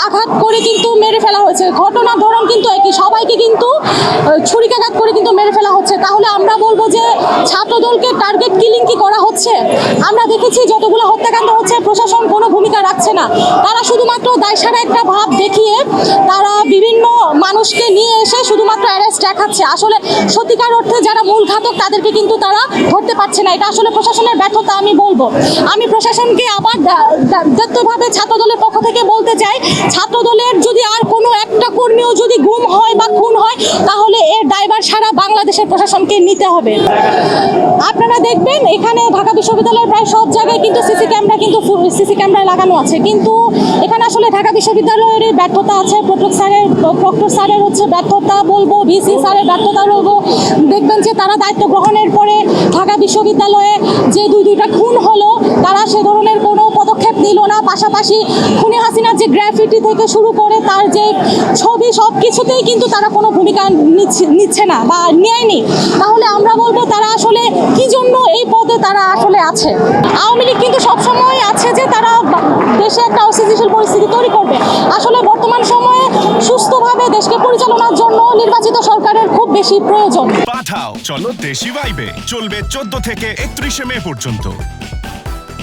আঘাত করে কিন্তু মেরে ফেলা হয়েছে। ঘটনার ধরন কিন্তু একই, সবাইকে কিন্তু ছুরিকাঘাত করে কিন্তু মেরে ফেলা হচ্ছে। তাহলে আমরা বলবো যে ছাত্রদলকে টার্গেট কিলিং কি করা হচ্ছে? আমরা দেখেছি যতগুলো হত্যাকাণ্ড হচ্ছে প্রশাসন কোনো ভূমিকা রাখছে না, তারা শুধুমাত্র দায়সারা একটা ভাব দেখিয়ে তারা বিভিন্ন মানুষকে নিয়ে এসে শুধুমাত্র অ্যারেস্ট দেখাচ্ছে। আসলে সত্যিকার অর্থে যারা মূল ঘাতক তাদেরকে কিন্তু তারা ধরতে পারছে না। এটা আসলে প্রশাসনের ব্যর্থতা আমি বলবো। আমি প্রশাসনকে আবার ব্যক্তিগতভাবে ছাত্রদলের পক্ষ থেকে বলতে চাই, ছাত্রদলের যদি আর কোনো একটা কর্মীও যদি গুম হয় বা খুন হয় তাহলে এর দায়ভার সারা বাংলাদেশের প্রশাসনকে নিতে হবে। আপনারা দেখবেন এখানে ঢাকা বিশ্ববিদ্যালয়ের প্রায় সব জায়গায় কিন্তু সিসি ক্যামেরা লাগানো আছে, কিন্তু এখানে আসলে ঢাকা বিশ্ববিদ্যালয়ের ব্যর্থতা আছে, প্রক্টর স্যারের হচ্ছে ব্যর্থতা বলবো, ভিসি স্যারের ব্যর্থতা বলবো। দেখবেন যে তারা দায়িত্ব গ্রহণের পরে ঢাকা বিশ্ববিদ্যালয়ে যে দুইটা খুন হলো তারা সে ধরনের কোনো পদক্ষেপ নিল না। পাশাপাশি খুনি হাসিনার যে গ্রাফিটি থেকে শুরু করে তার যে ছবি সব কিছুতেই কিন্তু তারা কোনো ভূমিকা নিচ্ছে না বা নেয়নি। তাহলে আমরা বলবো তারা আসলে কি জন্য এই পদে তারা আসলে আছে। আওয়ামী লীগ কিন্তু সবসময় আছে যে তারা দেশে একটা অস্থিতিশীল পরিস্থিতি তৈরি করবে। আসলে বর্তমান সময়ে সুস্থভাবে দেশকে পরিচালনার জন্য নির্বাচিত সরকারের খুব বেশি প্রয়োজন। পাঠাও চলো দেশি ভাইবে চলবে 14 থেকে 31 মে পর্যন্ত।